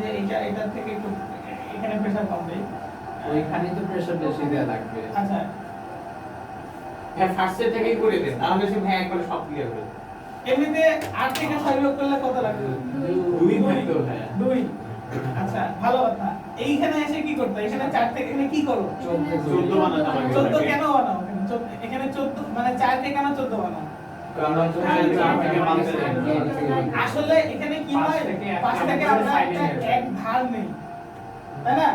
যে এটা থেকে একটু এখানে প্রেসার কম দেই, ওইখানে তো প্রেসার বেশি দেয়া লাগবে। আচ্ছা হ্যাঁ ফার্স্টে থেকেই করে দেন, তাহলে সে ভাই একবারে সব ক্লিয়ার হবে। এমনিতে 8 থেকে 6 বিয়োগ করলে কত লাগবে? 2 ভাই তো হ্যাঁ 2। আচ্ছা ভালো কথা। এইখানে এসে কি করতে? এখানে 4 থেকে এখানে কি করো? 14 বানাতে হবে। 14 কেন বানাও? এখানে 14 মানে 4 কে কেন 14 বানাও? কারণ হচ্ছে 4 থেকে 5 আসলে এখানে কি হয়? 5 থেকে আমরা এক ধার নেই, তাই না?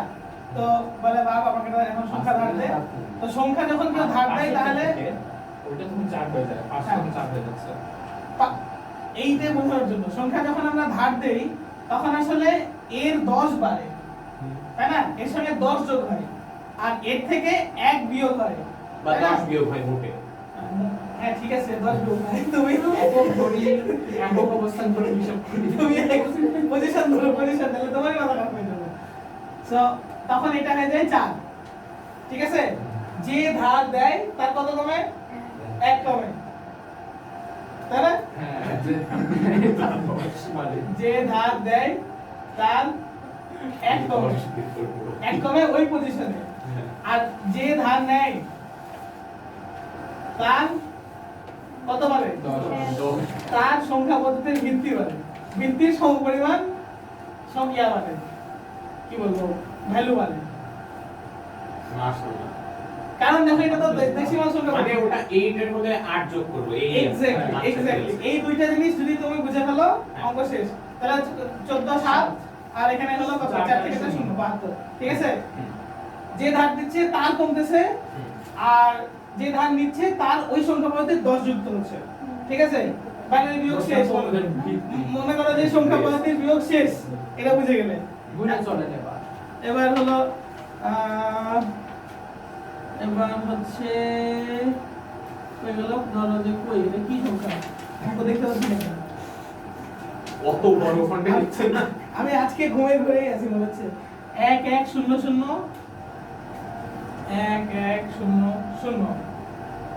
তো বলে বাপ আমাকে এখন সংখ্যা ধার দে। তো সংখ্যা যখন কেউ ধার দেয় তাহলে ওটা তুমি 4 হয়ে যায়, 5 থেকে 4 হয়ে যাচ্ছে। এইটা বোঝানোর জন্য সংখ্যা যখন আমরা ধার দেই তখন আসলে এর 10 বাড়ে, তাই না? এর সঙ্গে 10 যোগ হয় আর এর থেকে 1 বিয়োগ হয় বা 10 বিয়োগ হয় মোটে। হ্যাঁ ঠিক আছে 10 বিয়োগ হয়। তুমি একক ধরি, একক অবস্থান ধরে হিসাব করি। তুমি পজিশন ধরো, পজিশন তাহলে তোমার মাথা খারাপ হয়ে যাবে। সো তখন এটা হয়ে যায় 4। ঠিক আছে? যে ধার দেয় তার কত কমে? 1 কমে, তাই না? হ্যাঁ, যে ধার দেয় তার 1 কমে, 1 কমে ওই পজিশনে। আর যে ধার নেয় তার কত বাড়ে? 10। তার সংখ্যা পদ্ধতির ভিত্তি বাড়ে, ভিত্তির সমপরিমাণ সংখ্যা বাড়ে, কি বলবো, ভ্যালু বাড়ে। মাশাআল্লাহ। কারণ দেখো এটা তো ডেসিমাল সংখ্যা, মানে ওটা 8 এর মধ্যে 8 যোগ করব। এই এক্স্যাক্টলি এই দুইটা জিনিস যদি তুমি বুঝে ফেলো অঙ্ক শেষ। তাহলে 14 7 আর এখানে হলো কত? 4 থেকে 0 72। ঠিক আছে? যে ধার দিচ্ছে তার কমতেছে আর যে ধার নিচ্ছে তার ওই সংখ্যা পদ্ধতির 10 যুক্ত হচ্ছে। ঠিক আছে? বাইনারি বিয়োগ শেষ। মনে করো যে সংখ্যা পদ্ধতির বিয়োগ শেষ, এটা বুঝে গেলে গুণে চলে যাবে। এবার হলো এবার হচ্ছে কই গেল? ধরো যে কই এটা কি সংখ্যা? অঙ্ক দেখতে পাচ্ছি না। অত বড় ফন্টে লিখছে না। আমি আজকে ঘুরেই আছি মনে হচ্ছে। 1 1 0 0 1 1 0 0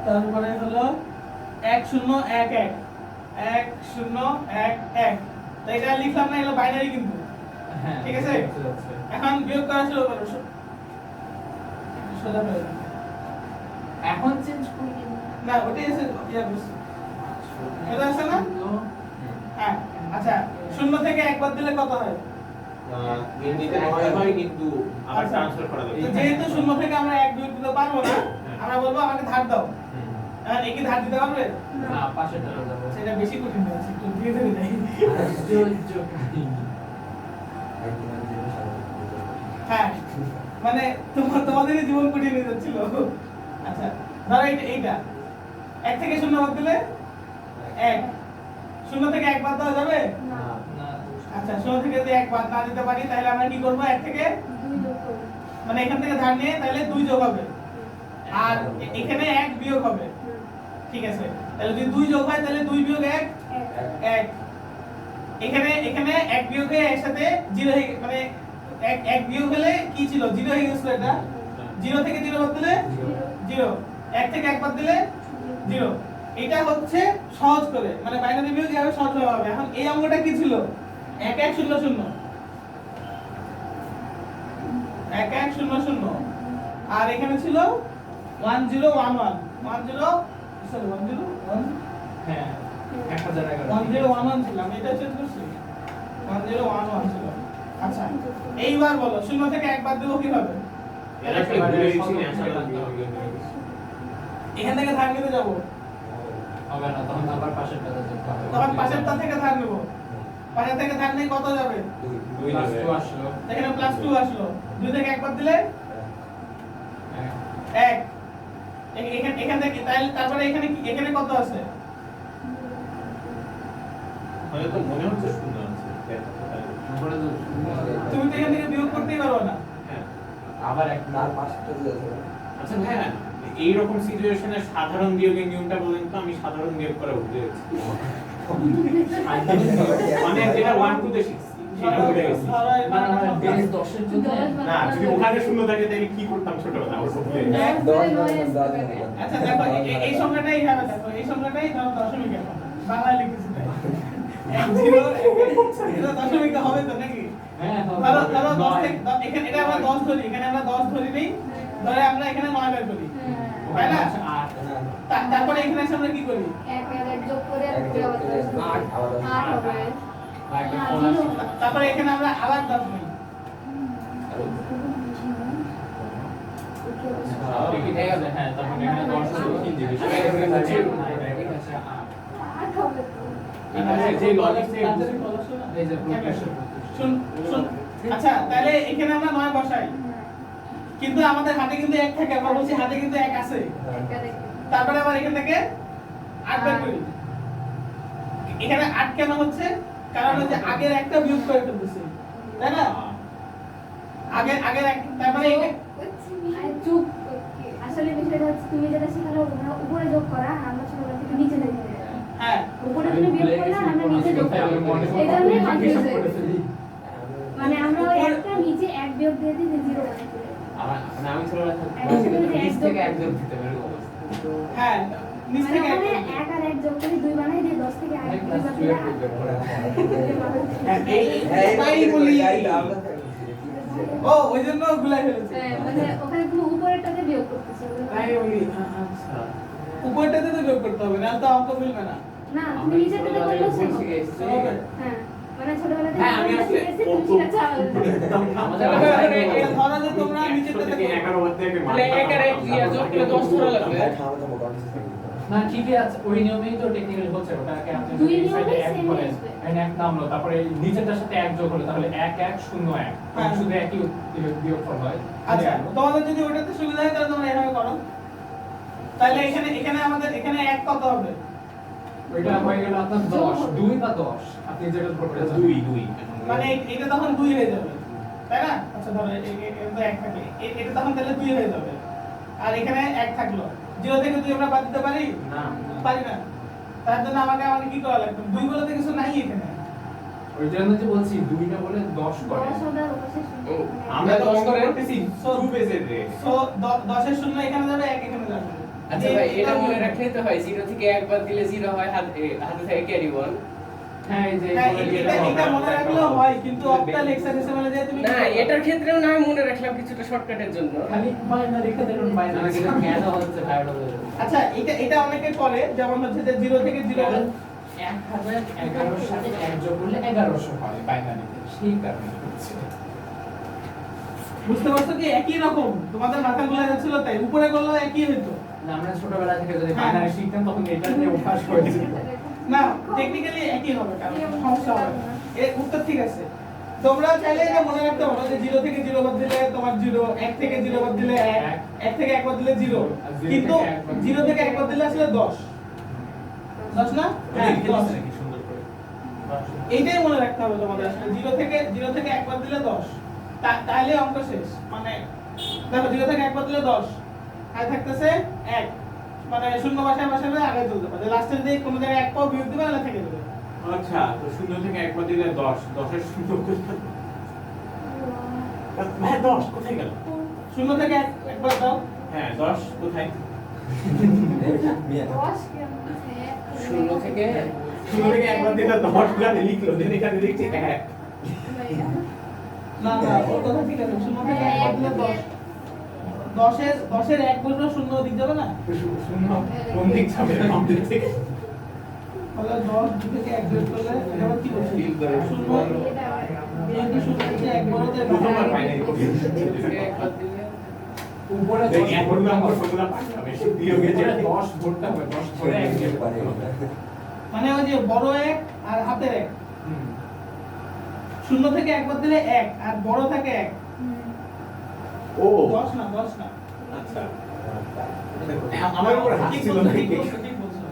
তারপরে হলো 1 0 1 1 1 0 1 1। তো এটা লিখলাম না, এটা বাইনারি কিন্তু। হ্যাঁ, ঠিক আছে? এখন বিয়োগ করা শুরু করো। সোজা করে দাও। এখন চেঞ্জ করি না ওটাই আছে ইয়া বসে। এটা আছে না? হ্যাঁ আচ্ছা 0 থেকে 1 বাদ দিলে কত হয়? এমনিতে 9 হয় কিন্তু আবার আচ্ছা। ট্রান্সফার করা তো যাবে। যেহেতু 0 থেকে আমরা 1 বিয়োগ দিতে পারবো না, আমরা বলবো আমাকে ধার দাও। এখন কি ধার দিতে পারবে? না, পাশে চলে যাব। সেটা বেশি কঠিন হচ্ছে, একটু ধীরে ধীরে যাই। হ্যাঁ মানে তোমাদেরই জীবন কঠিন হয়ে যাচ্ছিল। আচ্ছা ধরো এইটা 1 থেকে 0 বাদ দিলে 1, 0 থেকে 1 বাদ দেওয়া যাবে? না, আচ্ছা 0 থেকে যদি 1 বাদ না দিতে পারি তাহলে আমরা কি করব? 1 থেকে 2 যোগ করব। মানে এখান থেকে ধার নিয়ে তাহলে 2 যোগ হবে আর এখানে 1 বিয়োগ হবে। ঠিক আছে? তাহলে যদি 2 যোগ হয় তাহলে 2 বিয়োগ 1 1। এখানে 1 বিয়োগ হয়ে এর সাথে 0 হয়ে মানে 1 বিয়োগ হলে কি ছিল? 0 হয়ে গেছিল এটা। 0 থেকে 0 বাদ দিলে 0, 1 থেকে 1 বাদ দিলে 0। এটা হচ্ছে সহজ করে মানে বাইনারি বিয়োগ এভাবে সহজ হবে। এখন এই অঙ্কটা কি ছিল? 1 1 0 0 1 1 0 0 আর এখানে ছিল 1 0 1 1 1 0 সরি 1 0 1 হ্যাঁ 1011 1 0 1 1 ছিল, আমি এটা চেঞ্জ করছি। 1 0 1 1 ছিল। আচ্ছা এইবার বলো 0 থেকে 1 বাদ দেব কিভাবে? এটা কি ভুলে গেছি না আসলে। এখান থেকে ধার নিতে যাব, হবে না, তখন আবার পাশেরটা যেতে হবে। তখন পাশেরটা থেকে ধার নেব। পাশের থেকে ধার নিয়ে কত যাবে? 2 প্লাস যাবে। 2 আসলো। এখানে +2 আসলো। 2 থেকে 1 বাদ দিলে 1। এখান থেকে তারপরে এখানে কত আছে? হয়তো মনে হচ্ছে শূন্য আছে। তারপরে তো তুমি তো এখান থেকে বিয়োগ করতেই পারো না। হ্যাঁ। আবার এক তার পাশেরটা দিয়ে আছে। আচ্ছা ভাইয়া এইরকম সিচুয়েশনে সাধারণ বিয়োগের নিয়মটা বলেন তো, আমি সাধারণ বিয়োগ করা ভুলে গেছি। মানে যেটা 1 2 তে শিখছি সেটা ভুলে গেছি। না না বেস 10 এর জন্য না যদি ওখানে শূন্য থাকে তাহলে কি করতাম ছোটবেলা আমার সব ভুলে গেছি। আচ্ছা দেখো এই সংখ্যাটাই হবে, দেখো এই সংখ্যাটাই ধরো দশমিক এখন বাংলায় লিখতেছি তাই 1 0 এটা দশমিক হবে তো নাকি? হ্যাঁ ধরো 10 থেকে এখানে এটা আমরা 10 ধরি, এখানে আমরা 10 ধরি নেই, ধরে আমরা এখানে 9 বের করি, তাই না? তারপরে এখানে এসে আমরা কি করি? এক যোগ করে আট হবে। তারপরে এখানে আমরা আবার 10 নিই। হ্যাঁ তখন এখানে 10 তিন দিবে আট হবে তো। যে লজিক এই যে প্রোগ্রেশন শুন শুন, আচ্ছা তাহলে এখানে আমরা 9 বসাই, কিন্তু আমাদের হাতে কিন্তু 1 থাকে, আমরা বলছি হাতে কিন্তু 1 আছে, তারপরে আবার এখান থেকে 8 বের করি। এখানে 8 কেন হচ্ছে? কারণ হচ্ছে আগের একটা বিয়োগ করে ফেলতেছি, তাই না? আগের এক, তার মানে আরে চুপ। আসলে বিষয়টা হচ্ছে তুমি যেটা শেখালো ওটা উপরে যোগ করা, আর আমরা ছোটবেলা থেকে নিচে দেখে হ্যাঁ উপরে তুমি বিয়োগ করলে আর আমরা নিচে যোগ করি, এই জন্য কনফিউজ হয়ে গেছি। মানে আমরা ওই একটা নিচে এক বিয়োগ দিয়ে দিই, 0 বানাই ফেলি। মানে আমি ছোটবেলা নিচ থেকে একদম দিতে পারে হ্যাঁ নিচ মানে থেকে ওখানে এক আর এক যোগ করে 2 বানাই দিয়ে 10 থেকে 8 2 বাদ দিলে 8। এই বলি ও ওই জন্য গুলাই ফেলেছে। হ্যাঁ মানে ওখানে তুমি উপরেরটাতে বিয়োগ করতেছো। তাই বলি আচ্ছা উপরটাতে তো যোগ করতে হবে, না তো অঙ্ক মিলবে না। না তুমি নিচেরটাতে করলেও শেষ হবে। হ্যাঁ মানে ছোটবেলা থেকে হ্যাঁ আমি আমরা আসলে শিখেছি তুমি সেটা চাও। আমাদের এটা ধরো যে তোমরা নিচেরটাতে করবে। 11 বাদ থেকে তাহলে এক আর এক দিয়ে যোগ করে 10 ধরা লাগবে। না ঠিকই আছে, ওই নিয়মেই তো টেকনিক্যালি হচ্ছে, ওটাকে আপনি দুই যদি নিয়মেই সাইডে এক same করেন আসবে। এন্ড এক নামলো, তারপরে নিচেরটার সাথে এক যোগ হলো, তাহলে 1 1 0 1 হ্যাঁ। শুধু একই বিয়োগফল হয়। আচ্ছা তোমাদের যদি ওটাতে সুবিধা হয় তাহলে তোমরা এভাবে করো। তাহলে এখানে আমাদের এখানে 1 কত হবে? ওইটা হয়ে গেল আপনার 10 2 বা 10 আপনি যেটা ধরতে চান। 2 মানে এটা তখন 2 হয়ে যাবে, তাই না? আচ্ছা ধরো এটা তো 1 থাকে, এটা তখন তাহলে 2 হয়ে যাবে, আর এখানে 1 থাকলো। 0 থেকে 2 আমরা বাদ দিতে পারি? না পারি না। তার জন্য আমাকে কি করা লাগবে? 2 বলতে কিছু নাই এখানে। ওই জন্য যে বলছি 2 না বলে 10 করে। 10 হবে আর ওপাশে ও, 0। আমরা তো 10 অঙ্ক করে করতেছি 2 বেজের রে সো 10 এর 0 এখানে যাবে, 1 এখানে যাবে। আচ্ছা ভাই এটা মনে রাখলেই তো হয় 0 থেকে 1 বাদ দিলে 0 হয়, হাতে থেকে ক্যারি 1। হ্যাঁ এই যে হ্যাঁ এটা মনে রাখলেও হয়, কিন্তু অক্টাল হেক্সাডেসিমালে যে তুমি না এটার ক্ষেত্রেও না আমি মনে রাখলাম কিছুটা শর্টকাটের জন্য। খালি বাইনারি রেখে দেন, বাইনারি কিন্তু কেন হচ্ছে ভাইটা বলে। আচ্ছা এটা অনেকে করে, যেমন হচ্ছে যে 0 থেকে 0 1011 সাথে 1 যোগ করলে 1100 হয় বাইনারিতে, সেই কারণে হচ্ছে। বুঝতে পারছো কি? একই রকম তোমাদের মাথা গোলা যাচ্ছিল, তাই উপরে করলেও একই হতো না আমরা ছোটবেলা থেকে যদি হ্যাঁ। বাইনারি শিখতাম তখন এটা নিয়ে অভ্যাস করে যেতাম। না, টেকনিক্যালি একই হবে, কারণ সমস্যা হবে না। এর উত্তর ঠিক আছে। তোমরা চাইলে এটা মনে রাখতে পারো যে 0 থেকে 0 বাদ দিলে তোমার 0, 1 থেকে 0 বাদ দিলে 1, 1 থেকে 1 বাদ দিলে 0, কিন্তু 0 থেকে 1 বাদ দিলে আসলে 10 না? হ্যাঁ 10। কি সুন্দর করে এইটাই মনে রাখতে হবে তোমাদের, আসলে 0 থেকে 1 বাদ দিলে 10, তাহলে অঙ্ক শেষ। মানে দেখো 0 থেকে 1 বাদ দিলে 10, আর থাকতেছে 1, মানে শূন্য বসায় আগে চলতে পারে, লাস্টের দিকে কোনো জায়গায় 1 পাও বিয়োগ দিবে না, থেকে দেবে। আচ্ছা তো 0 থেকে 1 বাদ দিলে 10 10 এর 0 কোথায়? হ্যাঁ 10 কোথায় গেল? 0 থেকে 1 বাদ দাও। হ্যাঁ 10 কোথায়? 10 কেন? 0 থেকে 0 থেকে 1 বাদ দিলে 10 গানে লিখলো, দেন এখানে দেখছি 1 না ওর কথা ঠিক আছে, 0 থেকে 1 বাদ দিলে 10, 10 এর 1 বললে 0 দিক যাবে না, শূন্য কোন দিক যাবে আমাদের থেকে? তাহলে 10 থেকে 1 বিয়োগ করলে এটা আবার কি বলছি? ফিল করে 0 যদি 0 থেকে 1 বলতে প্রথমবার বাইনারি কপি 0 থেকে 1 বাদ দিলে উপরে দেখ 10 এখন নাম্বার ফর্মুলা পাঠাবে সে বিয়োগে যে 10 ভোটটা হবে, 10 করে 1 যোগ করতে হবে। মানে ওই যে বড় 1 আর হাতের 1, হুম। 0 থেকে 1 বাদ দিলে 1 আর বড় থাকে 1, ও 10 না আচ্ছা আমার উপর হাত ঠিক ছিল বলছো, নাকি? ঠিক বলছো।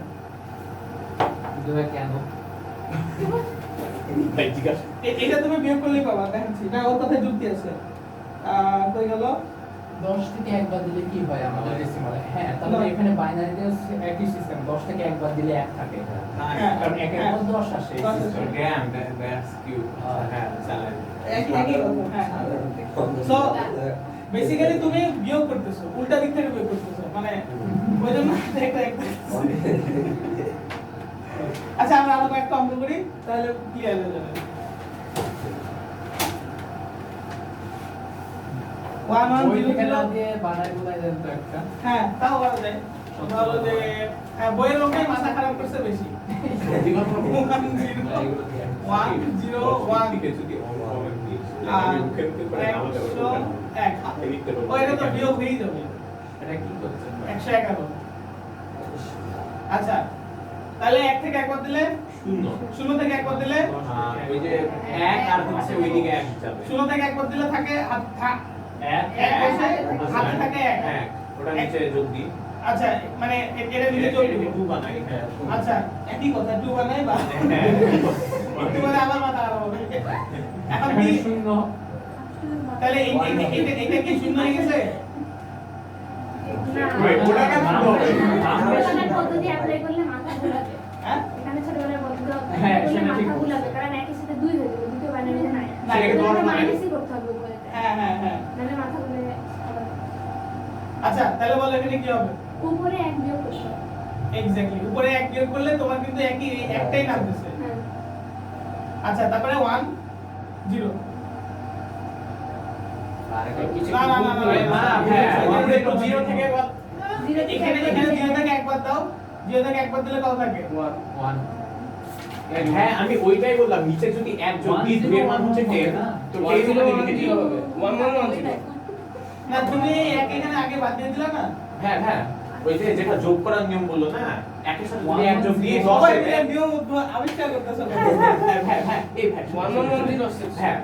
কিন্তু ভাই কেন? তাই জিজ্ঞাসা এটা তুমি বিয়োগ করলেই পাবা, দেখাচ্ছি, এটা ওর কথায় যুক্তি আছে। কই গেল? 10 থেকে 1 বাদ দিলে কি হয় আমাদের ডেসিমালে? হ্যাঁ তাহলে এখানে বাইনারিতে একই সিস্টেম, 10 থেকে 1 বাদ দিলে 1 থাকে। হ্যাঁ, কারণ 1 এর পর 10 আসে। 10 আসে। গ্রাম দ্যাটস কিউ হ্যাঁ চালাই একই কথা, হ্যাঁ। So, বেসিক্যালি তুমি বিয়োগ করতেছো, উল্টা দিক থেকে বিয়োগ করতেছো, মানে ওই জন্য একটা আচ্ছা আমরা আরো কয়েকটা অঙ্ক করি, তাহলে ক্লিয়ার হয়ে যাবে। 1 1 বই 0 থেকে না 0 দিয়ে বানাই বলাই দেন তো একটা। হ্যাঁ তাও করা যায় সেটা হলো যে হ্যাঁ বইয়ের লোকেই মাথা খারাপ করছে বেশি 1 0 1 থেকে যদি অঙ্ক হবে আর আমি মুখে মুখে করে নামাতে পারবো 101 হাতে লিখতে পারবো ও এটা তো বিয়োগ হয়েই যাবে এটা কি করছেন ভাই? 111 আচ্ছা তাহলে 1 থেকে 1 বাদ দিলে শূন্য 0 থেকে 1 বাদ দিলে ওই যে এক আর হচ্ছে ওইদিকে এক যাবে 0 থেকে 1 বাদ দিলে থাকে এক এক বসে হাতে থাকে 1 হ্যাঁ ওটা নিচে যোগ দিই আচ্ছা মানে এটা নিচে যোগ দিব টু বানাই হ্যাঁ আচ্ছা একই কথা 2 বানাই বা হ্যাঁ একটু মানে আবার মাথা খারাপ হবে এখন এখানে কি শূন্য তাহলে এটা কি শূন্য হয়ে গেছে Wait, ওটা কেন শূন্য হবে? ছোটবেলার পদ্ধতি অ্যাপ্লাই করলে মাথা ঘোরাবে। হ্যাঁ এখানে ছোটবেলার পদ্ধতি হ্যাঁ, apply করলে সেটা ঠিক মাথা বলছো। ঘোরাবে, কারণ একই সাথে 2 হয়ে যাবে, দুটো বাইনারিতে নাই। না, সেটাকে এটা দশ তো বানাই। মাইনাসই করতে হবে উপরেতে। হ্যাঁ হ্যাঁ হ্যাঁ নাহলে মাথা ঘুরে হবে। আচ্ছা তাহলে বল এখানে কি হবে উপরে এক বিয়োগ করতে হবে। এক্স্যাক্টলি উপরে এক বিয়োগ করলে তোমার কিন্তু একই একটাই নামতেছে হ্যাঁ। আচ্ছা তারপরে 1 0 কিছু না, না, না, না, না হ্যাঁ আমাদের একটু জিরো থেকে বাদ জিরো থেকে এখানে এক এখানে বিয়োগ 0 থেকে 1 বাদ দাও 0 থেকে 1 বাদ দিলে কত থাকে 1 হ্যাঁ আমি ওইটাই বললাম নিচে যদি এক যোগ দিই দুইয়ের মান হচ্ছে 10 তো 10 1 ওখানে লিখে দিই 1 না তুমি এক এখানে আগে বাদ দিয়ে দিলা না হ্যাঁ হ্যাঁ ওই যে যেটা যোগ করার নিয়ম বললো না একের সাথে যদি এক যোগ দিয়ে 10 সবাই হয়ে মিলে যায় নিয়ম আবিষ্কার করতেছে হ্যাঁ হ্যাঁ এই ভাই 1 হ্যাঁ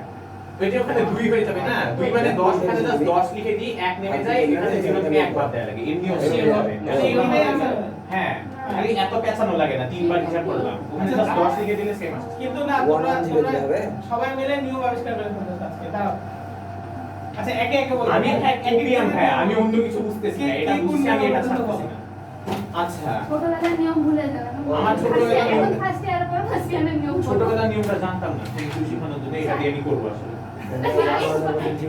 ওই যে ওখানে 2 হয়ে যাবে না 2 মানে 10 এখানে জাস্ট 10 লিখে দিই 1 নেমে যায় এখানে 0 থেকে 1 বাদ দেয়া লাগে এর নিয়ম সেম হবে এইটাই আছে হ্যাঁ খালি এত পেছানো লাগে না তিনবার হিসাব করলাম ওখানে জাস্ট 10 লিখে দিলে সেম আসছে কিন্তু না তোমরা সবাই মিলে নিয়ম আবিষ্কার করে ফেলতেছ আজকে দাঁড়াও আচ্ছা একে একে বলো আমি একদম ভাই আমি অন্য কিছু বুঝতেছি না এটা বুঝছি আমি এটা ছাড়তেছি না আচ্ছা ছোটবেলার নিয়ম ভুলে যাবে। আমার ছোটবেলার নিয়ম- এখন ফার্স্ট ইয়ার পর ফার্স্ট ইয়ারের নিয়ম বলো। ছোটবেলার নিয়মটা জানতাম না থ্যাংক ইউ শিখানোর জন্য এটা দিয়ে আমি করবো আসলে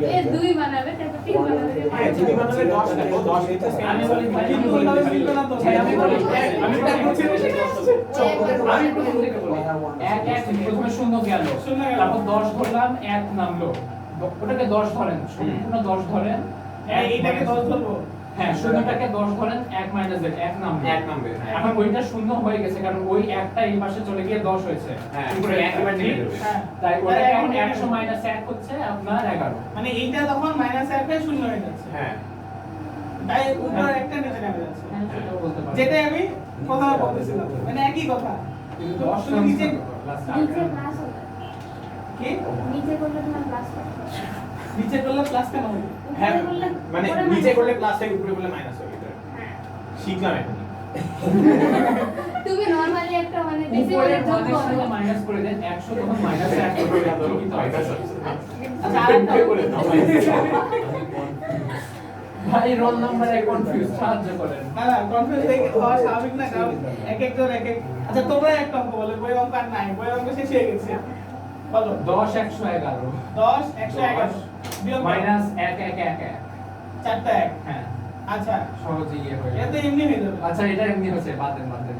এ 2 বানাবে, তারপর 3 বানাবে। হ্যাঁ তুমি বানালে 10 দেখো 10 লিখতেছি আমি বলি ভাই কিন্তু ওইভাবে শিখবে না তো হ্যাঁ, আমি বলি আমি এটা করছি আমি প্রথম থেকে বলি এক এক প্রথমে শূন্য গেল শূন্য গেল। তারপর 10 ধরলাম 1 নামলো ওটাকে 10 ধরেন সম্পূর্ণ 10 ধরেন এইটাকে 10 ধরবো হ্যাঁ শূন্যটাকে 10 ধরেন 1 মাইনাস z 1 নামলো এক নামবে এখন ওইটা শূন্য হয়ে গেছে কারণ ওই একটা এই পাশে চলে গিয়ে 10 হয়েছে হ্যাঁ উপরে এক এবার নেমে যাবে হ্যাঁ তাই ওটা তাহলে এখন এখন 100 মাইনাস 1 হচ্ছে আপনার 11 মানে এইটা তখন মাইনাস 1 এ শূন্য হয়ে যাচ্ছে হ্যাঁ তাই উপরে একটা নিচে নেমে যাচ্ছে হ্যাঁ সেটাও বলতে পারেন যেটাই আমি কথা বলতেছিলাম মানে একই কথা কিন্তু তুমি 10 নিচে নিচে প্লাস হবে। কি নিচে করলে তোমার প্লাস হবে। নিচে করলে প্লাস কেন হবে হ্যাঁ উপরে করলে মানে উপরে নিচে minus করলে হবে। প্লাস হয় উপরে করলে মাইনাস হয় এটা হ্যাঁ। শিখলাম এখন তুমি নরমালি একটা মানে উপরে ডেসিমালের যোগ মানের সাথে করো। মাইনাস করে দেন 100 তখন মাইনাস 1 করে আচ্ছা আরেকটা করে দাও ভাই রোল নাম্বারে কনফিউজ সাহায্য করেন না না কনফিউজ হওয়া স্বাভাবিক না কারণ এক একজন এক এক আচ্ছা তোমরা একটা অঙ্ক বলো বই অঙ্ক আর নাই বই অঙ্ক শেষ হয়ে গেছে বলো 10 111 10 111 বিয়োগ মাইনাস 1 1 1 1 চারটা এক হ্যাঁ আচ্ছা সহজে ইয়ে হয়ে এটা তো যাবে। এমনি হয়ে যাবে আচ্ছা এটা এমনি হচ্ছে বাদেন বাদেন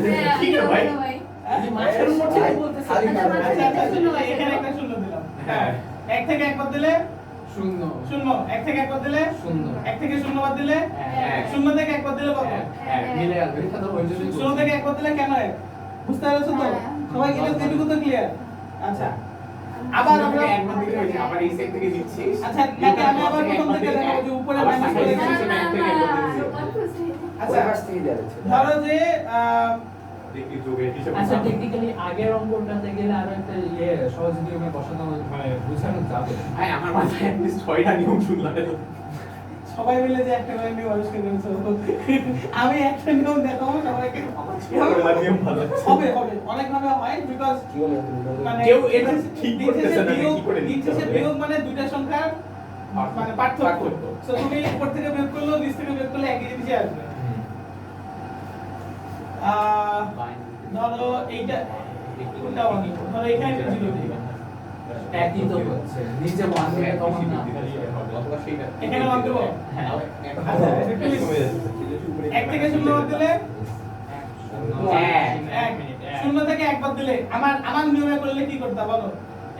হ্যাঁ, ঠিক আছে ভাই। ভাই। আমি মাছের উপর থেকে বলতেছি আচ্ছা আচ্ছা শূন্য এখানে একটা শূন্য দিলাম হ্যাঁ হ্যাঁ। 1 থেকে 1 বাদ দিলে শূন্য শূন্য 1 থেকে 1 বাদ দিলে শূন্য 1 থেকে শূন্য বাদ দিলে এক। শূন্য থেকে 1 বাদ দিলে কত হ্যাঁ মিলে আসবে এটা তো ওই জন্যই শূন্য থেকে 1 বাদ দিলে কেন এক বুঝতে পারছো তো হ্যাঁ। সবাই গেলে এটুকু তো ক্লিয়ার আচ্ছা আবার আমরা একবার দিকে হয়েছে আবার এই সাইড থেকে দিচ্ছি আচ্ছা নাকি আমি আবার প্রথম থেকে দেখাবো যে উপরে মাইনাস করে না, দিচ্ছি। না, না, confuse হয়ে যাবে। আচ্ছা ধরো যে দেখি যোগের হিসাব আচ্ছা টেকনিক্যালি আগের অঙ্কটাতে গেলে আরো একটা ইয়ে সহজ নিয়মে বসানো মানে বুঝানো যাবে ভাই আমার মাথায় at least 6টা নিয়ম শুনলাম সবাই মিলে যে একটা করে নিয়ম আবিষ্কার করেছে আমি একটা নিয়ম দেখাবো সবাইকে নিয়ম ভালো হবে হবে অনেক ভাবে হয় বিকজ মানে কেউ এটা ঠিক করতেছে না, বিয়োগ কি করে দিতে নিচে হবে? বিয়োগ মানে দুইটা সংখ্যার মানে পার্থক্য সো তুমি উপর থেকে বিয়োগ করলেও নিচ থেকে বিয়োগ করলে একই জিনিসই আসবে ধরো এইটা কোনটা অনেক ধরো এখানে একটা জিরো দিবা একই তো হচ্ছে নিচে 1 দিলে তখন না এখানে মান দেবো হ্যাঁ আচ্ছা এক থেকে শূন্য বাদ দিলে এক শূন্য থেকে এক বাদ দিলে আমার নিয়মে করলে কি করতে বলো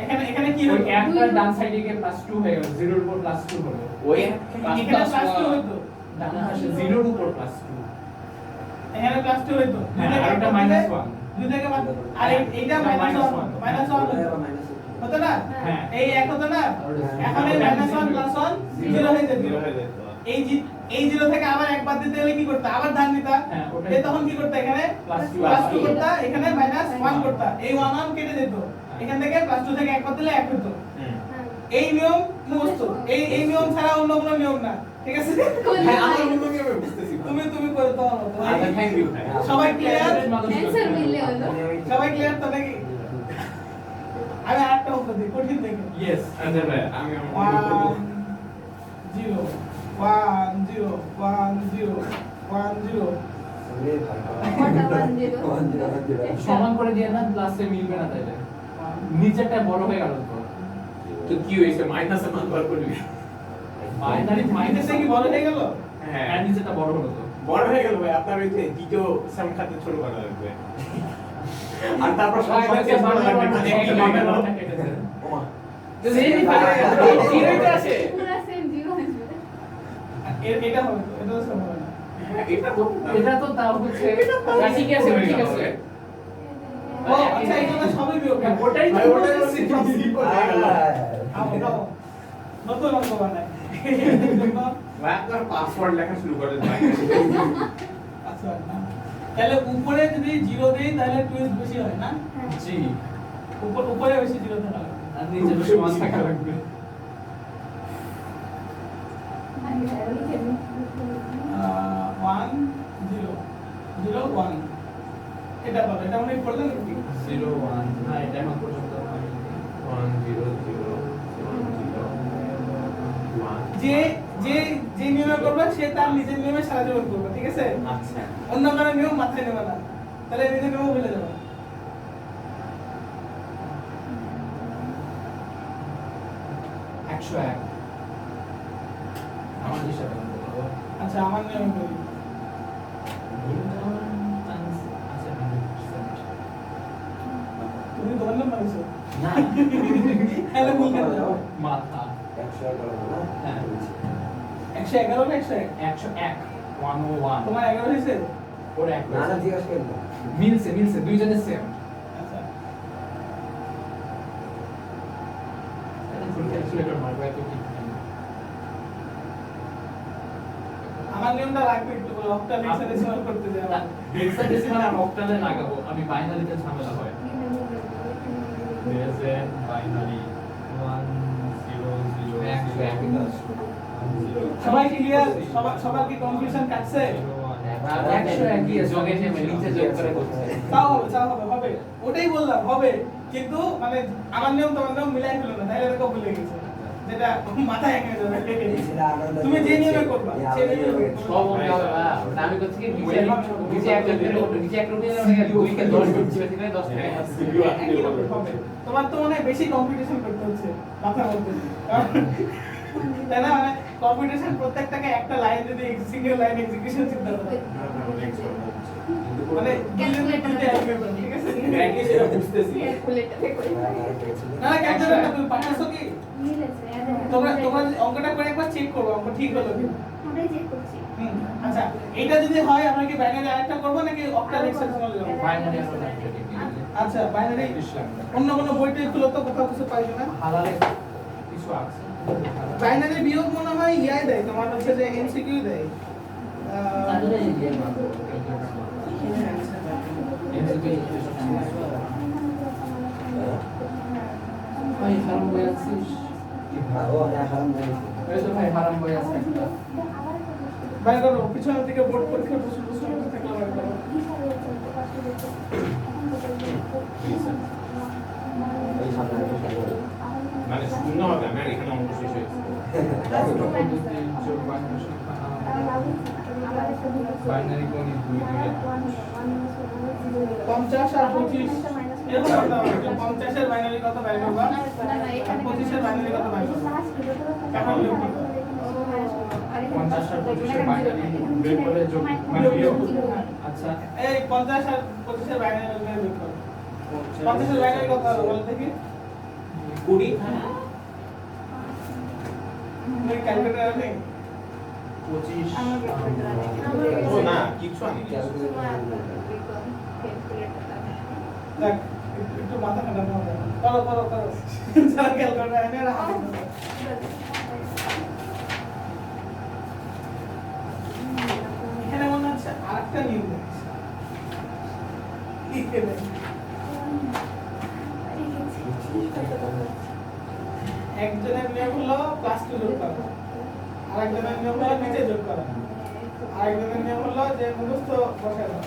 এখানে এখানে কি ওই হতো একটার ডান সাইডে গিয়ে +2 হয়ে গেল, 0 এর উপর +2 হলো। ওই এখানে প্লাস 2 হতো ডান পাশে 0 এর উপর +2। এখানে প্লাস 2 হতো হ্যাঁ, আর একটা -1। দুই থেকে বাদ আর এইটা -1 হতো না হ্যাঁ। এই এক হতো না এখন এই -1 +1 0 হয়ে যেত জিরো হয়ে যেত। এই 0 থেকে আবার এক বাদ দিতে হলে কি করতে আবার ধান নিতা হ্যাঁ, ওটাই। এই তখন কি করতে এখানে +2 +2 করতে এখানে -1 করতে এই 1 1 কেটে যেত এখান থেকে +2 থেকে এক বাদ দিলে 1 হতো হুম। এই নিয়ম মুখস্থ এই নিয়ম ছাড়া অন্য কোনো নিয়ম না ঠিক আছে হ্যাঁ, আমার অন্য নিয়মে বুঝতেছি। তুমি করে তোমার মতো আচ্ছা, thank you, ভাই। সবাই ক্লিয়ার অ্যানসার মিললে হলো সবাই ক্লিয়ার তো নাকি আমি আরেকটা উত্তর দিই কঠিন থেকে ইয়েস। আচ্ছা ভাই, আমি আমার মনে 1 করবো। 0 1 0 1 0 1 0 সমান করে দিয়ে না, প্লাসে মিলবে না তাইলে। নিচেরটা বড় হয়ে গেল তো। তো কি হয়েছে মাইনাসে মান বার করবি? বাইনারি মাইনাসে কি বড় হয়ে গেল হ্যাঁ, আর নিচেরটা বড় হলো তো। বড় হয়ে গেল ভাই, আপনার ওই যে দ্বিতীয় সংখ্যাতে ছোট করা লাগবে। আর তারপর সংখ্যা চেঞ্জ করা লাগবে, মানে একটা বামের রং। ওমা। তো সেমই থাকে, জিরোই তো আছে। পুরো সেম জিরো আসবে এটা হবে তো, এটা তো সব হবে না হ্যাঁ, এটা তো এটা তো তাও হচ্ছে না, ঠিক আছে ভাই, ঠিক আছে। ও আচ্ছা এগুলো সবই বিয়োগ হ্যাঁ, ওটাই ভাই, তো ওটাই বলতেছি। বলছি, simple হয়ে গেল। দাও নতুন অঙ্ক বানাই ভাই, আপনার পাসওয়ার্ড লেখা শুরু করেন ভাই। আচ্ছা না তাহলে উপরে যদি 0 দেই তাহলে টুইস্ট বেশি হয় না জি। উপরে বেশি 0 থাকা লাগবে আর নিচে তো সমান থাকা লাগবে। 1 0 0 1 এটা বলো এটা মনে পড়লো নাকি 0 1 না, এটা এখন পর্যন্ত হয়নি। 1 0 0 1 0 1 যে যে যে নিয়মে করবে সে তার নিজের নিয়মে সারা জীবন করবে ঠিক আছে আচ্ছা, অন্য কারো নিয়ম মাথায় নেবে না তাহলে নিজের নিয়ম ভুলে যাবে 101 আমার হিসাবে বলবো। আচ্ছা আমার নিয়মে করি আচ্ছা 100%। তুমি তোমার নাম মানছো না, তাহলে ভুল কেন যাও মাথা। হ্যাঁ। 111 না 101 101 101 তোমার 11 হয়েছে ওর এক মিলছে মিলছে দুইজনের সেম। আচ্ছা তাহলে ফুল ক্যালকুলেটর মারবো এত কি আমার নিয়মটা রাখবে একটু অক্টাল হেক্সাডেসিমাল করতে যাও না, হেক্সাডেসিমাল আর অক্টালে লাগাবো, আমি বাইনারিতে ঝামেলা হয়। There's a binary 1 0 0 সবাই ক্লিয়ার সবার কি কনফিউশন কাটছে যোগে নেমে নিচে যোগ করে করছে। তাও হবে ওটাই বললাম হবে কিন্তু মানে আমার নিয়ম তোমার নিয়ম মিলাই ফেলো না তাহলে এরকম ভুলে গেছে যেটা মাথায় এঁকে যাবে তুমি যে নিয়মে করবা সেই নিয়মে করবা। সব মনে হবে না, ওটা আমি করছি কি নিচে এক লোকের উপর নিচে এক লোকের উপর 2 কে 10 করছি বেশি করে 10 টাকা আছে। একই রকম হবে। তোমার তো মনে হয় বেশি কম্পিটিশন করতে হচ্ছে মাথার মধ্যে তাই না মানে কম্পিটিশন প্রত্যেকটাকে একটা লাইন যদি সিঙ্গেল লাইন এক্সিকিউশন চিন্তা করো মানে দুইটা অ্যালগরিদম ঠিক আছে ব্যাংকে সেটা বুঝতেছি। ক্যালকুলেটরে করে না না ক্যালকুলেটর তুমি পাঠাছো কি মিলেছে তোমরা অঙ্কটা করে একবার চেক করো অঙ্ক ঠিক হলো কি ওটাই চেক করছি আচ্ছা এটা যদি হয় আমরা কি বাইনারি আরেকটা করব নাকি অক্টাল হেক্সাডেসিমাল যাব বাইনারি আর একটা আচ্ছা বাইনারি ইসলাম অন্য কোনো বইটাই খুলো তো কোথাও কিছু পাইছো না হালালে কিছু আছে বাইনারি বিয়োগ মনে হয় ইয়াই দেয় তোমার হচ্ছে যে এমসিকিউ দেয় তাহলে এই দিয়ে মারবো ভাই হারাম বই আছিস এই তো ভাই হারাম বই আছে একটা বাইরে করো পিছনের দিকে বোর্ড পরীক্ষার প্রশ্ন থাকলে বাইরে করো মানে শূন্য হবে, আমার এখানে অঙ্ক শেষ হয়েছে। বাইনারি কোন 2 50 আর 25 এরকম করতে হবে 50 এর বাইনারি কত বাইর করবা আর 25 এর বাইনারি কত বাইর করবা এখন লিখো 50 আর 25 এর বাইনারি বের করে যোগ মানে বিয়োগ আচ্ছা এই 50 আর 25 এর বাইনারি বের করো 50 এর বাইনারি কত হবে বল দেখি কুড়ি তুমি ক্যালকুলেটর নেই 25 আমার calculator আছে। ও না কিছু আনি দেখ একটু মাথা ঠান্ডা হবে করো করো করো যারা ক্যালকুলেটর এনে রাখো এখানে মনে হচ্ছে আরেকটা নিয়ম দেখছি এখানে একজনের নিয়ম হলো প্লাস টু যোগ করা আরেকজনের নিয়ম হলো নিচে যোগ করা আরেকজনের নিয়ম হলো যে মুখস্থ বসায় দেওয়া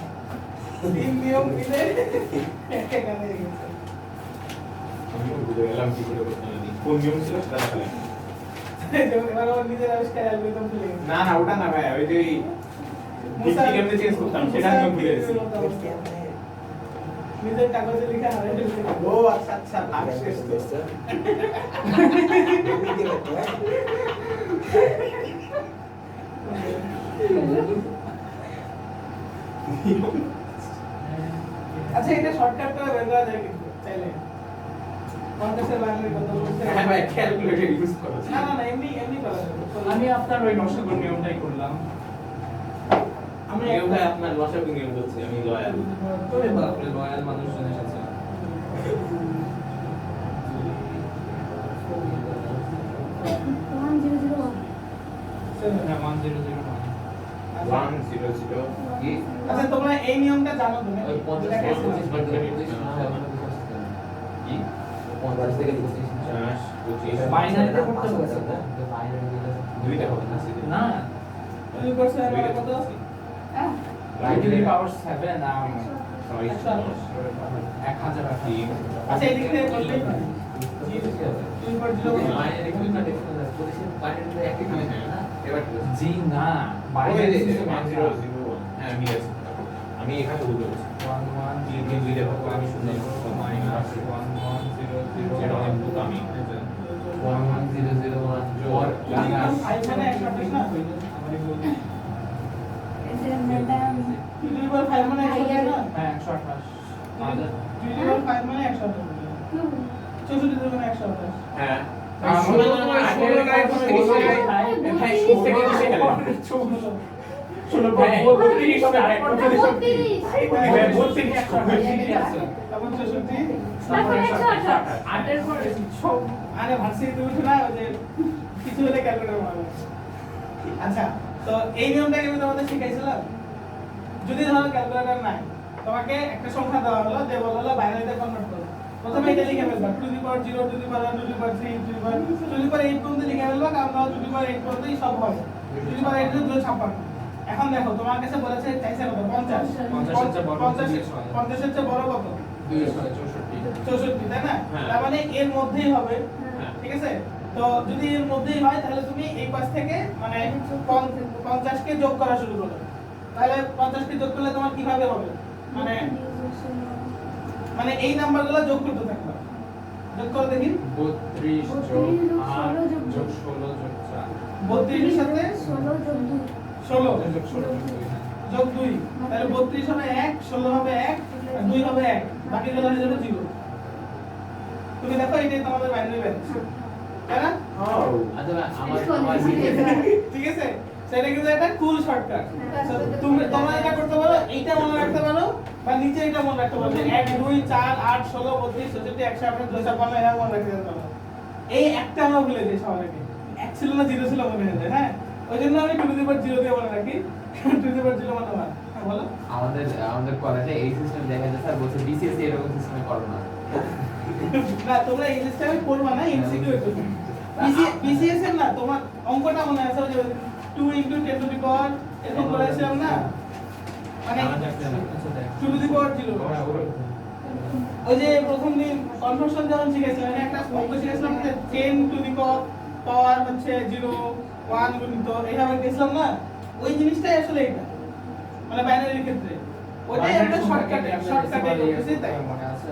তিন নিয়ম মিলে এখানে গেছে আমি বুঝে গেলাম কি করে করতে হবে কোন নিয়ম ছিল সেটা জানি যেমন এবার ওর নিজের আবিষ্কার অ্যালগরিদম ভুলে গেছে না না ওটা না ভাই ওই যে ডিস্ট্রিক্ট কেমনে চেঞ্জ করতাম সেটা নিয়ম ভুলে গেছি নিজের কাগজে লেখা হারাই ফেলছে ও আচ্ছা আচ্ছা ভাগ শেষ তো আচ্ছা এটা শর্টকাট করে বের করা যায় কিন্তু চাইলে কন্টেক্সের বাইরে কত বলতে হ্যাঁ ভাই ক্যালকুলেটর ইউজ করো না না না এমনি এমনি করা যাবে আমি আপনার ওই নকশাগুলো নিয়মটাই করলাম। আমি আমি ভাই আপনার লসাগু নিয়ম করছি আমি লয়াল ওরে বাপরে, লয়াল মানুষজনের সাথে। হ্যাঁ, 1001 আচ্ছা 100 কি আচ্ছা, তোমরা এই নিয়মটা জানো তুমি ওই 50 থেকে 25 বার করে নির্দেশ কি 50 থেকে 25 25 বাইনারিতে করতে বলছে না? দুইটা হবে না না, তুমি করছো আমার কত আছে 2 to the power 7 সরি 1000 কি আচ্ছা এদিক থেকে করলেই পারি তুমি পর দিলো এবার জি না, ওই বাইনারি যে সিস্টেম 1001 হ্যাঁ আমি আছি আমি এখানে বুঝতে পারছি 11 দুইটা ভাগ করে আমি শুনলাম মাইনাস 1100 যেটা অনেক বুক আমি 11001 জোর ফাইভ মানে 128 না তুমি পর 5 মানে 128 না হ্যাঁ 128 তুমি পর 5 মানে 128 64 মানে 128 হ্যাঁ তখন 64 আরে ভার্সিটি তুমি তো না ওই যে কিছু হলে ক্যালকুলেটর মারবে আচ্ছা তো এই নিয়মটাকে আমি তোমাদের শিখাইছিলাম যদি ধরো ক্যালকুলেটর নাই তোমাকে একটা সংখ্যা দেওয়া হলো যে বলা হলো বাইনারিতে কনভার্ট করো প্রথমে এটা লিখে ফেলবা 2 to the power 0 to the power 1 to the power 3 to the power 2 to the power 8 পর্যন্ত লিখে ফেলবা কারণ 2 to the power 8 পর্যন্তই সব হয় 2 to the power 8 এর 256 এখন দেখো তোমার কাছে বলেছে চাইছে কত 50 50 এর চেয়ে বড় 50 এর চেয়ে বড় কত 64 তাই না হ্যাঁ। তার মানে এর মধ্যেই হবে হ্যাঁ। ঠিক আছে তো যদি এর মধ্যেই হয় তাহলে তুমি এই পাশ থেকে মানে 50 কে যোগ করা শুরু করো তাহলে 50 কে যোগ করলে তোমার কিভাবে হবে মানে মানে এই নাম্বারগুলো যোগ করতে থাকবা যোগ করে দেখি 32 যোগ 8 যোগ 16 যোগ 32 এর সাথে 16 4 যোগ 16 যোগ 2 তাহলে 32 হবে 1 16 হবে 1 আর 2 হবে 1 বাকিগুলো হয়ে যাবে 0 তুমি দেখো এটাই তোমাদের বাইনারি ব্যালেন্স তাই না আচ্ছা আমার ঠিক আছে সেটা কিন্তু একটা কুল শর্টকাট তোমরা এটা করতে পারো এইটা মনে রাখতে পারো বা নিচে এটা মনে রাখতে পারো 1 2 4 8 16 32 64 158 256 এরা মনে রাখতে পারো এই একটা আমরা ভুলে যাই সবার আগে 1 ছিল না 0 ছিল মনে হয়ে যায় হ্যাঁ ওইজন্য আমি 2 to the power 0 দিয়ে মনে রাখি 2 to the power 0 মানে 1 হ্যাঁ বলো আমাদের কলেজে এই সিস্টেম দেখা যায় স্যার বলছে বিসিএসসি এরকম সিস্টেমে করো না না তোমরা এই সিস্টেমে পড়বা না এমসিকিউ একটু বিসিএস এর না তোমার অঙ্কটা মনে আছে যে 2 * 10 to the power এরকম করেছিলাম না মানে 2 to the power 0 ওই যে প্রথম দিন কনভার্সন যখন শিখেছিলাম একটা অঙ্ক শিখেছিলাম যে 10 to the power হচ্ছে 0 1 গুণিত এইভাবে গেছিলাম না ওই জিনিসটাই আসলে এটা মানে বাইনারির ক্ষেত্রে ওইটাই আমরা শর্টকাটে করতেছি তাই মনে আছে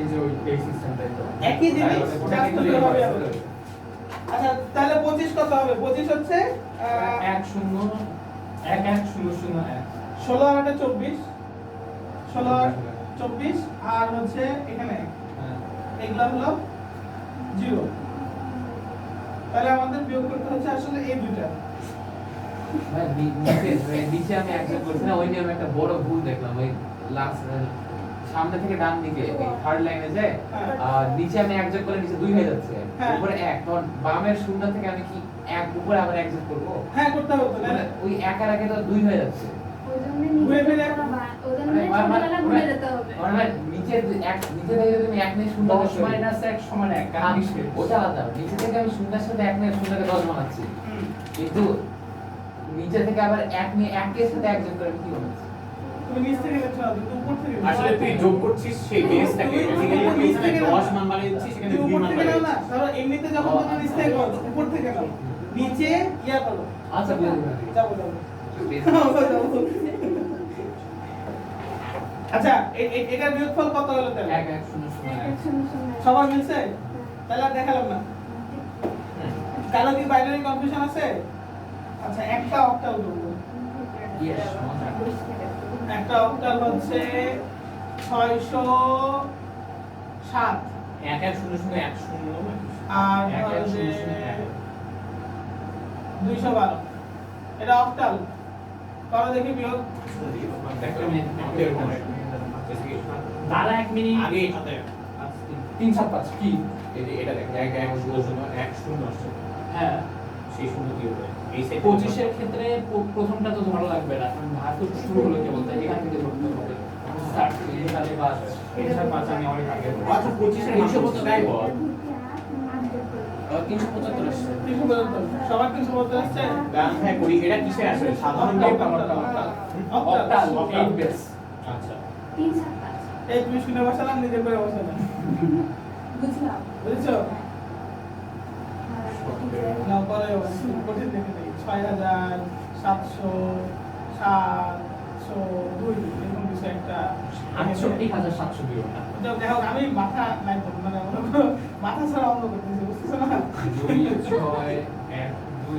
এই যে এই সিস্টেমটাই তো একই জিনিস জাস্ট হবে আচ্ছা তাহলে 25 কত হবে 25 হচ্ছে 1011001 16 আর 24 16 আর 24 আর হচ্ছে এখানে হ্যাঁ এগুলা হলো জিরো। তাহলে আমাদের বিয়োগ করতে হচ্ছে আসলে এই দুইটা। ভাই নিচে আমি একজন করছি না, ওই নিয়ে আমি একটা বড় ভুল দেখলাম। ওই লাস্ট সামনে থেকে ডান দিকে এই থার্ড লাইনে যে নিচে আমি একজন করলে নিচে 2 হয়ে যাচ্ছে, হ্যাঁ। উপরে 1। তখন বামের শূন্য থেকে আমি কি 1 উপরে আবার একজন করব? হ্যাঁ করতে হবে তো, মানে ওই 1 আর আগে তো 2 হয়ে যাচ্ছে। ওই জন্য ঘুরে নিজে ফিরে ওই জন্য ছোটবেলা ঘুরে যেতে হবে। মানে নিচে নিচে থেকে যদি আমি 1 নিয়ে শূন্য 10 মাইনাস 1 সমান 1 আর নিচে ওটা আলাদা। নিচে থেকে আমি শূন্যের সাথে 1 নিয়ে শূন্যকে 10 বানাচ্ছি, হুম। কিন্তু নিচে থেকে আবার 1 নিয়ে 1 এর সাথে একজন করে কি বানাচ্ছি? তুমি নিচ থেকে লেখছো না, তুমি উপর থেকে লেখো। আসলে তুই যোগ করছিস সেই বেসটাকে, বেসিক্যালি তুই এখানে 10 মান বানিয়ে দিচ্ছিস, সেখানে তুমি 2 উপর মান থেকে বানিয়ে নাও না, দিচ্ছিস। ধরো এমনিতে যখন তুমি নিচ থেকে করো, উপর থেকে নাও, নিচে ইয়া করো। আচ্ছা বুঝতে পারছি। যাবো যাবো যাবো। আচ্ছা এটার বিয়োগফল কত হলো তাহলে? 1 1 0 0 এক শূন্য শূন্য। সবার মিলছে? তাহলে আর দেখালাম না। কারো কি বাইনারি কনফিউশন আছে? আচ্ছা একটা অক্টাল করবো। ইয়েস একটা অক্টাল হচ্ছে 607 1 1 0 0 1 0 আর এক, এক, হচ্ছে শূন্য, শূন্য, এক। 212। এটা অক্টাল। করো দেখি বিয়োগ। দাঁড়া 1 মিনিট। আগে এটাতে 3 7 5 কি? এটা দেখ 1 1 0 0 1 0 আসছে, হ্যাঁ সেই শূন্য কি হবে? এই সেট 25 এর ক্ষেত্রে প্রথমটা তো ধরা লাগবে না, কারণ ভাগ তো শুরু হলো কেবল, তাই এখান থেকে ধরতে হবে। স্টার্ট তাহলে বাস 3 7 5 আমি অনেক আগে বলছি। আচ্ছা 25 এর 375 তাই বল। 375 আসছে। 372 সবার 372 আসছে? গান ভাই করি, এটা কিসে আসে? সাধারণ octal, octal, octal. Octal, 8 base. আচ্ছা 3 7 5। এই তুমি শুনে বসালাম, নিজে করে বসালাম। বুঝলাম। বুঝছো? হ্যাঁ, নাও পরে কঠিন দেখে নেই। 6702 এরকম কিছু একটা 68,702 না। দেখো আমি মাথা নাই তো, মানে মাথা ছাড়া অন্য করতেছি, বুঝতেছো না? 2 6 1 2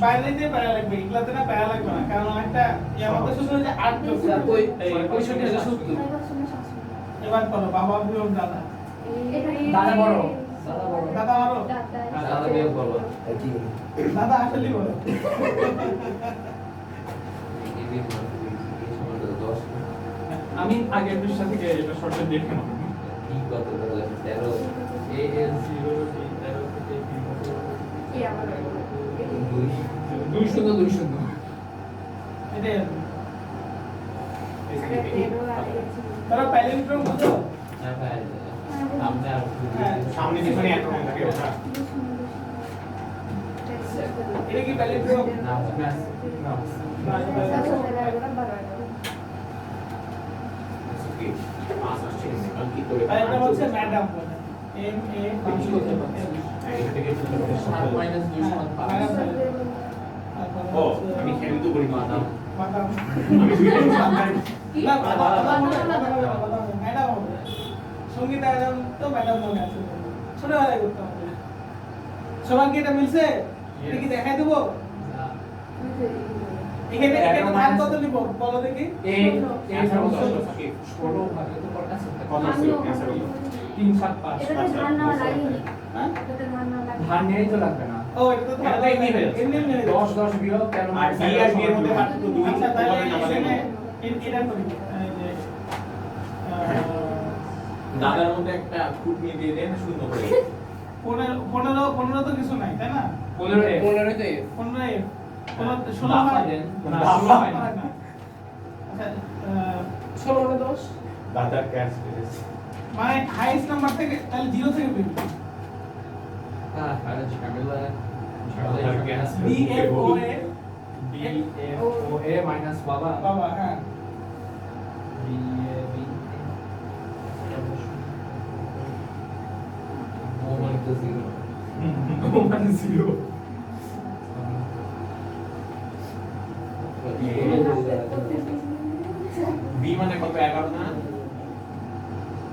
বাইনারিতে প্যারা লাগবে, এগুলাতে না প্যারা লাগবে না, কারণ একটা এর মধ্যে শুধু যে 8 যোগ কই 65 আছে 70। এবার করো বাবা বিয়োগ দাদা। দাদা বড়। দাদা বড়। দাদা মারো। দাদা বিয়োগ বলো। দাদা আসলেই বলো। এই সময় তো 10 আমি আগের পৃষ্ঠা থেকে এটা শর্টে দেখে নেব। কি কত করে 13 এ এর 0 এই 13 থেকে 2 0 2 0। এটাই আছে। তারা প্যালেন্ড্রোম বুঝো? না ভাই সামনে আর হ্যাঁ। সামনে যেখানে একরকম থাকে ওটা। এটা কি প্যালেন্ড্রোম? না ম্যাথ না কি পাস আসছে কাল কি করে? প্যালেন্ড্রোম হচ্ছে ম্যাডাম বলে। এম এ পাঁচ কোথায় পাচ্ছি? এটা থেকে শুরু করে 7 মাইনাস 2 সমান 5। ও আমি খেয়াল তো করি মাদাম। ম্যাডাম আমি ভিডিও সামনে না ম্যাডাম হবে। সঙ্গীতা ম্যাডাম তো ম্যাডাম মনে আছে। ছোটবেলায় করতাম। সবার কি এটা মিলছে? এটা কি দেখাই দেবো? এখানে এখানে মান কত নিব বলো দেখি। এ এ 16 ভাগে তো কত আছে? কত আছে ক্যান্সার হলো? 3 7 5। এটাতে ধান নেওয়া লাগেনি। হ্যাঁ? এটাতে ধান নেওয়া লাগেনি। ধান নেই তো লাগবে না। ও এটা তো এটা তো এমনি হয়ে যাচ্ছে। এমনি হয়ে যাচ্ছে। 10 10 বিয়োগ 13 আর বি আর বি এর মধ্যে পার্থক্য 2 আচ্ছা তাহলে আমাদের এখানে এটা করি এই যে দাদার মধ্যে একটা ফুট নিয়ে দিয়ে দেন শূন্য করে। 15 তো কিছু নাই তাই না? 15 এ 15 তো 15 এ 16 দাফা হয় দেন। না দাফা 16 হয় না। হয় না। আচ্ছা 16 10 দাদার ক্যাশ পেয়েছে। মানে হাইয়েস্ট নাম্বার থেকে তাহলে 0 থেকে বের করো। হ্যাঁ আরে ঝামেলা দাদার cash D F O A B A O A minus বাবা বাবা হ্যাঁ বি এ বি ও মানে তো 0 ও মানে 0। বি মানে কত 11 না?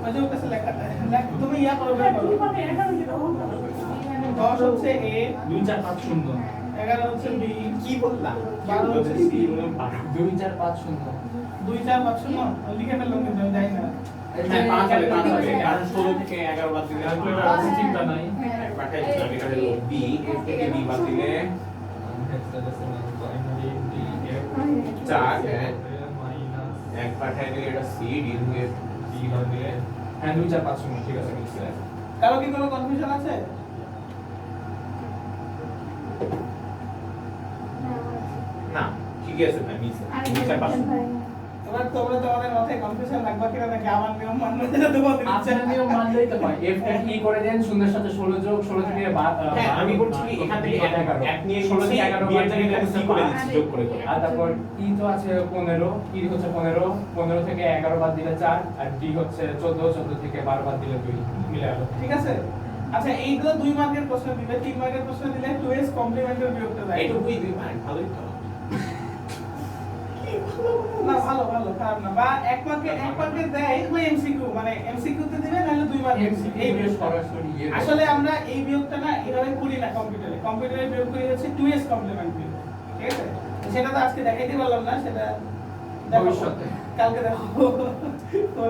মাঝে ওর কাছে লেখাটা লেখ তুমি ইয়া করো বের করো 10 হচ্ছে এ 2 4 5 0 11 হচ্ছে B, কি বললাম? 12 হচ্ছে C, 2 4 5 0 2 4 5 0 লিখে ফেললাম কিন্তু আমি জানি না। হ্যাঁ, 5 হবে, কারণ 16 থেকে 11 বাদ দিলে ক্যালকুলেটর আছে চিন্তা নাই পাঠাই দিলাম, এটা হলো B, এর থেকে B বাদ দিলে 4, হ্যাঁ, এক পাঠাই দিলে এটা C, D থেকে D বাদ দিলে হ্যাঁ 2 4 5 0 ঠিক আছে মিলছে কারো কি কোনো কনফিউশন আছে? না, ঠিক আছে ভাই, মিলছে। আর 2 4 5 তোমরা তোমাদের মাথায় কনফিউশন লাগবে কিনা নাকি আমার নিয়ম মানবে যেটা তোমাদের ইচ্ছা। আপনার নিয়ম মানলেই তো হয় f টা কি করে দেন শূন্যের সাথে 16 যোগ 16 থেকে হ্যাঁ, আমি বলছি কি এখান থেকে 11 এক নিয়ে 16 থেকে 11 B এর জায়গায় আমি C করে দিচ্ছি, যোগ করে করে। আর তারপর ই তো আছে 15 ই হচ্ছে 15 15 থেকে 11 বাদ দিলে 4 আর ডি হচ্ছে 14 14 থেকে 12 বাদ দিলে 2 মিলে গেল ঠিক আছে? আচ্ছা এইগুলো 2 মার্কের প্রশ্ন দিবে, 3 মার্কের প্রশ্ন দিলে 2s কমপ্লিমেন্টারি বিয়োগটা দেয়। এইটুকুই দুই ভাই, ভালোই তো। না ভালো ভালো খারাপ না, বা 1 মার্কে দেয় ওই এমসিকিউ, মানে এমসিকিউ তে দিবে নাহলে 2 মার্কে এই বিয়োগ। সরাসরি আসলে আমরা এই বিয়োগটা না এভাবে করি না কম্পিউটারে বিয়োগ করি হচ্ছে 2s কমপ্লিমেন্ট বিয়োগ, ঠিক আছে? সেটা তো আজকে দেখাইতে পারলাম না, সেটা দেখো ভবিষ্যতে। কালকে দেখো।